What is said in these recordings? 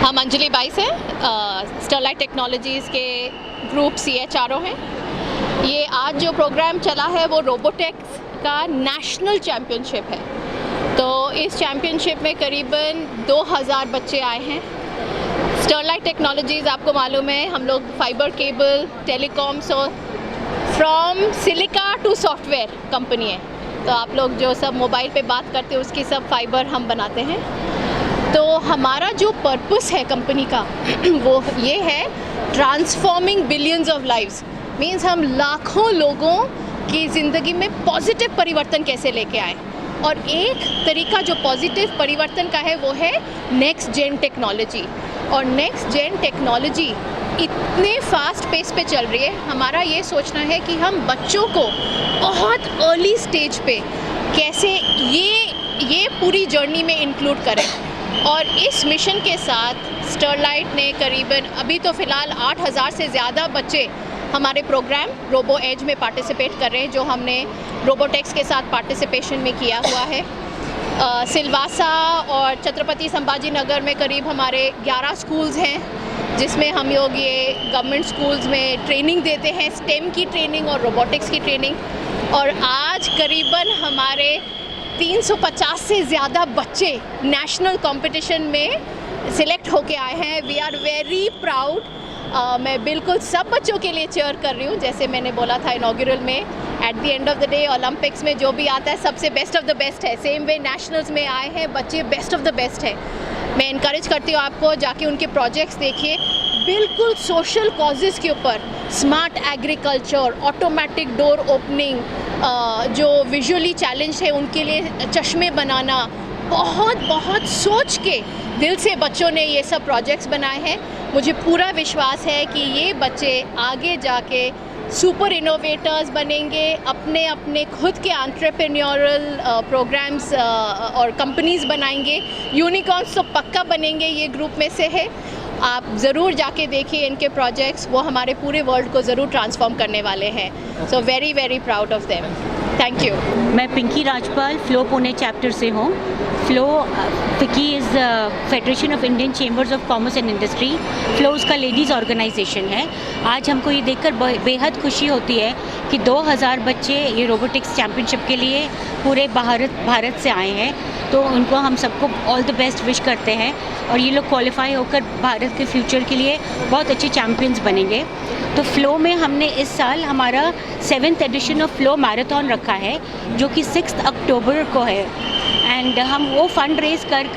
हम अंजलि बाई से Sterlite technologies के ग्रुप CHRO हैं। ये आज जो प्रोग्राम चला है वो रोबोटेक्स का नेशनल चैम्पियनशिप है। तो इस चैम्पियनशिप में करीबन 2000 बच्चे आए हैं। स्टरलाइट टेक्नोलॉजीज़ आपको मालूम है हम लोग fibre cable telecom so from silica to software company है। तो आप लोग जो सब मोबाइल पे बात करते हैं उसकी सब फाइबर हम बनाते हैं। तो हमारा जो पर्पस है कंपनी का वो ये है transforming billions of lives. Means हम लाखों लोगों की ज़िंदगी में पॉजिटिव परिवर्तन कैसे लेके आए। और एक तरीका जो पॉजिटिव परिवर्तन का है वो है नेक्स्ट जेन टेक्नोलॉजी। और नेक्स्ट जेन टेक्नोलॉजी इतने फास्ट पेस पे चल रही है, हमारा ये सोचना है कि हम बच्चों को बहुत अर्ली स्टेज पे कैसे ये पूरी जर्नी में इंक्लूड करें। और इस मिशन के साथ स्टरलाइट ने करीबन अभी तो फ़िलहाल 8000 से ज़्यादा बच्चे हमारे प्रोग्राम रोबो एज में पार्टिसिपेट कर रहे हैं, जो हमने रोबोटेक्स के साथ पार्टिसिपेशन में किया हुआ है। सिलवासा और छत्रपति संभाजी नगर में करीब हमारे 11 स्कूल्स हैं, जिसमें हम लोग ये गवर्नमेंट स्कूल्स में ट्रेनिंग देते हैं, स्टेम की ट्रेनिंग और रोबोटिक्स की ट्रेनिंग। और आज करीबन हमारे 350 से ज़्यादा बच्चे नेशनल कंपटीशन में सिलेक्ट होके आए हैं। We are very proud. मैं बिल्कुल सब बच्चों के लिए चेयर कर रही हूँ। जैसे मैंने बोला था इनॉग्रल में, at the end of the day Olympics में जो भी आता है सबसे बेस्ट ऑफ द बेस्ट है। सेम वे नेशनल्स में आए हैं बच्चे, बेस्ट ऑफ द बेस्ट है। मैं इनकरेज करती हूँ आपको जाके उनके प्रोजेक्ट्स देखिए, बिल्कुल सोशल कॉजेज़ के ऊपर। Smart agriculture, automatic door opening, जो विजुअली चैलेंज है उनके लिए चश्मे बनाना, बहुत सोच के दिल से बच्चों ने ये सब प्रोजेक्ट्स बनाए हैं। मुझे पूरा विश्वास है कि ये बच्चे आगे जाके सुपर इनोवेटर्स बनेंगे, अपने खुद के एंटरप्रेन्योरल प्रोग्राम्स और कंपनीज़ बनाएंगे। यूनिकॉर्न्स तो पक्का बनेंगे, ये ग्रुप में से है। आप ज़रूर जाके देखिए इनके प्रोजेक्ट्स, वो हमारे पूरे वर्ल्ड को ज़रूर ट्रांसफॉर्म करने वाले हैं। So very very proud of them. Thank you. मैं पिंकी राजपाल फ्लो पुणे चैप्टर से हूँ। फ्लो फिकी is federation of Indian chambers of commerce and industry. Flow उसका लेडीज़ ऑर्गेनाइजेशन है। आज हमको ये देखकर बेहद खुशी होती है कि 2000 बच्चे ये रोबोटिक्स चैम्पियनशिप के लिए पूरे भारत से आए हैं। तो उनको हम सबको ऑल द बेस्ट विश करते हैं और ये लोग क्वालिफाई होकर भारत के फ्यूचर के लिए बहुत अच्छे चैम्पियंस बनेंगे। तो फ्लो में हमने इस साल हमारा 7th addition of flow marathon रखा है, जो कि 6 अक्टूबर को है। एंड हम वो फंड रेज कर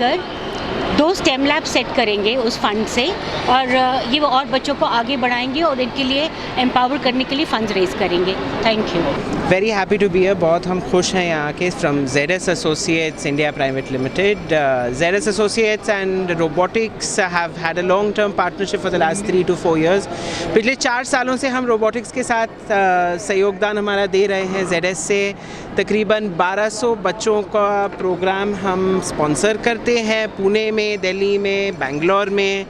2 स्टेम लैब सेट करेंगे उस फंड से, और ये वो और बच्चों को आगे बढ़ाएंगे और इनके लिए एम्पावर करने के लिए फंड्स रेज करेंगे। Thank you. Very happy to be here. बहुत हम खुश हैं यहाँ के। From ZS Associates India Private Limited. ZS Associates and robotics have had a long term partnership for the last 3 to 4 years. पिछले 4 सालों से हम रोबोटिक्स के साथ सहयोगदान हमारा दे रहे हैं। ZS से तकरीबन 1200 बच्चों का प्रोग्राम हम स्पॉन्सर करते हैं, पुणे में, दिल्ली में, बेंगलोर में।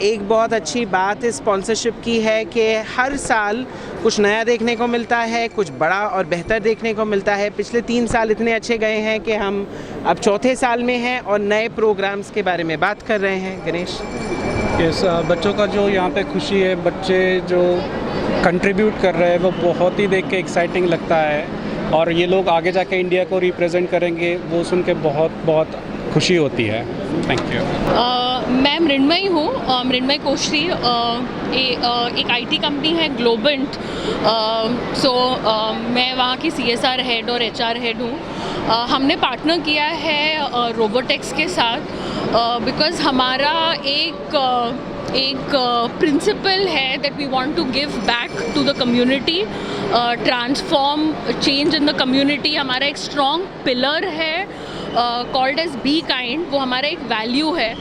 एक बहुत अच्छी बात इस स्पॉन्सरशिप की है कि हर साल कुछ नया देखने को मिलता है, कुछ बड़ा और बेहतर देखने को मिलता है। पिछले 3 साल इतने अच्छे गए हैं कि हम अब 4थे साल में हैं और नए प्रोग्राम्स के बारे में बात कर रहे हैं। गणेश, यस, बच्चों का जो यहाँ पे खुशी है, बच्चे जो कंट्रीब्यूट कर रहे हैं वो बहुत ही देख के एक्साइटिंग लगता है। और ये लोग आगे जाके इंडिया को रिप्रेजेंट करेंगे, वो सुन के बहुत खुशी होती है। Thank you. मैं मृण्मयी हूँ, मृण्मयी कोश्री। एक IT कंपनी है ग्लोबेंट। मैं वहाँ की CSR हेड और HR हेड हूँ। हमने पार्टनर किया है रोबोटेक्स के साथ बिकॉज़ हमारा एक प्रिंसिपल है that we want to give back to the community, transform change in the community. हमारा एक स्ट्रॉन्ग पिलर है कॉल्ड एज बी काइंड, वो हमारा एक वैल्यू है।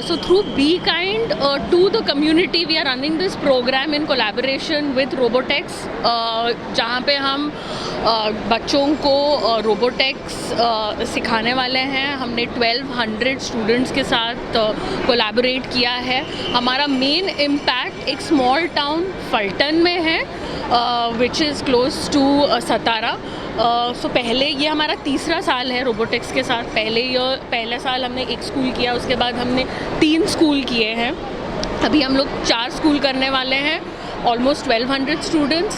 So through be kind to the community we are running this programme in collaboration with Robotex, जहाँ पे हम बच्चों को रोबोटेक्स सिखाने वाले हैं। हमने 1200 स्टूडेंट्स के साथ कोलैबोरेट किया है। हमारा मेन इम्पैक्ट एक स्मॉल टाउन फल्टन में है, विच इज़ क्लोज टू सतारा। सो पहले ये हमारा तीसरा साल है रोबोटिक्स के साथ। पहले साल हमने एक स्कूल किया, उसके बाद हमने 3 स्कूल किए हैं, अभी हम लोग 4 स्कूल करने वाले हैं। Almost 1200 students.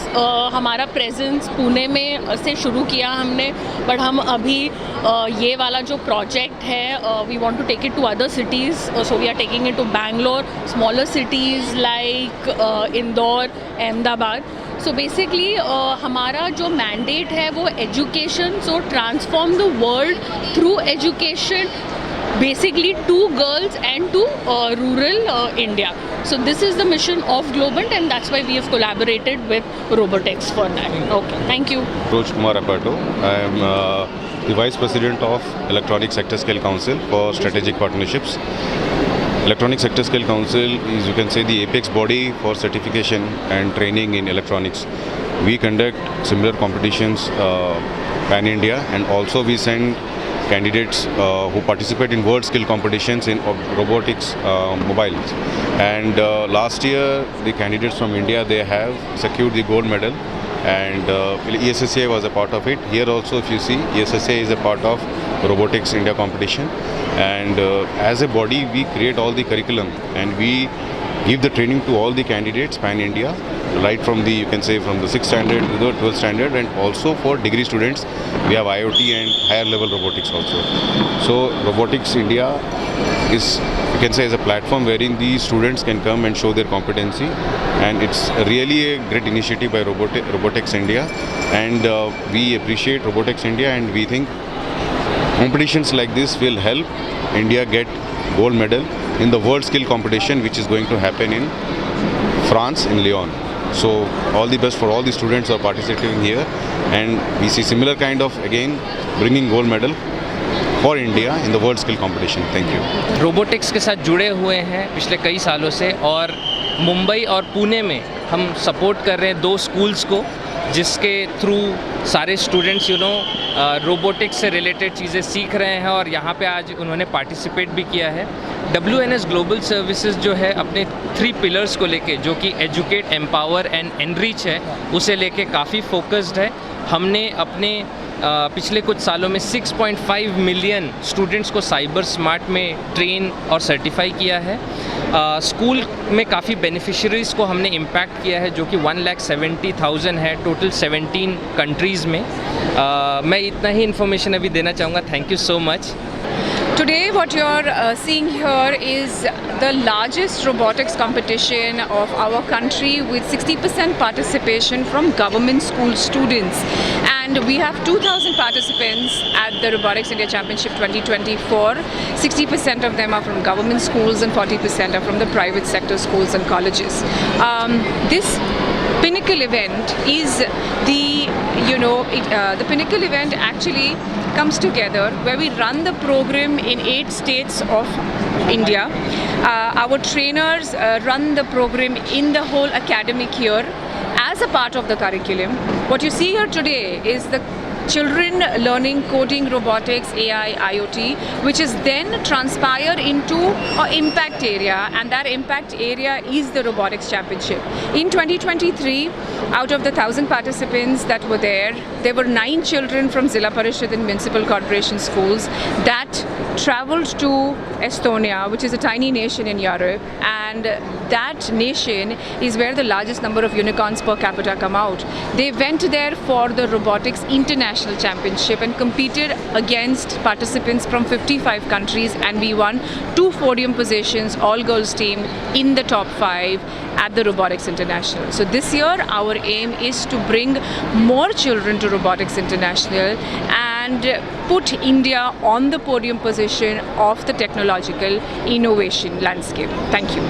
हमारा प्रेजेंस पुणे में से शुरू किया हमने, बट हम अभी ये वाला जो प्रोजेक्ट है we want to take it to other cities, so we are taking it to Bangalore, smaller cities like Indore, Ahmedabad. So basically हमारा जो मैंडेट है वो education, so transform the world through education, basically to girls and to rural India. So this is the mission of Globant, and that's why we have collaborated with Robotex for that. Okay, thank you. Roj Kumar Apato. I am the Vice President of Electronic Sector Scale Council for Strategic Partnerships. Electronic Sector Scale Council is, you can say, the apex body for certification and training in electronics. We conduct similar competitions pan-India, and also we send candidates who participate in world skill competitions in robotics mobiles. And last year the candidates from India, they have secured the gold medal, and ESSA was a part of it. Here also, if you see, ESSA is a part of Robotics India competition, and as a body we create all the curriculum and we give the training to all the candidates pan-India, right from the, you can say, from the 6th standard to the 12th standard, and also for degree students we have IoT and higher level robotics also. So Robotics India is, you can say, as a platform wherein the students can come and show their competency, and it's really a great initiative by Robotics India, and we appreciate Robotics India, and we think competitions like this will help India get gold medal in the world skill competition which is going to happen in France, in Lyon. So all the best for all the students who are participating here, and we see similar kind of, again, bringing gold medal for India in the world skill competition. Thank you. Robotics के साथ जुड़े हुए हैं पिछले कई सालों से, और मुंबई और पुणे में हम सपोर्ट कर रहे हैं 2 स्कूल्स को, जिसके थ्रू सारे स्टूडेंट्स रोबोटिक्स से रिलेटेड चीज़ें सीख रहे हैं, और यहाँ पे आज उन्होंने पार्टिसिपेट भी किया है। WNS ग्लोबल सर्विसेज जो है अपने 3 पिलर्स को लेके, जो कि एजुकेट, एम्पावर एंड एनरिच है, उसे लेके काफ़ी फोकस्ड है। हमने अपने पिछले कुछ सालों में 6.5 मिलियन स्टूडेंट्स को साइबर स्मार्ट में ट्रेन और सर्टिफाई किया है। स्कूल में काफ़ी बेनिफिशरीज़ को हमने इम्पैक्ट किया है, जो कि 1,70,000 है टोटल 17 कंट्रीज़ में। मैं इतना ही इन्फॉर्मेशन अभी देना चाहूँगा। Thank you so much. Today what you're seeing here is the largest robotics competition of our country, with 60% participation from government school students, and we have 2,000 participants at the Robotics India Championship 2024. 60% of them are from government schools and 40% are from the private sector schools and colleges. This pinnacle event is the pinnacle event actually comes together where we run the program in 8 states of India. Our trainers run the program in the whole academic year as a part of the curriculum. What you see here today is the children learning coding, robotics, AI, IoT, which is then transpired into an impact area, and that impact area is the Robotics Championship. In 2023, out of the 1,000 participants that were there were 9 children from Zilla Parishad and Municipal Corporation schools that traveled to Estonia, which is a tiny nation in Europe, and that nation is where the largest number of unicorns per capita come out. They went there for the Robotics International Championship and competed against participants from 55 countries, and we won 2 podium positions, all girls team, in the top 5 at the Robotics International. So this year our aim is to bring more children to Robotics International and put India on the podium position of the technological innovation landscape. Thank you.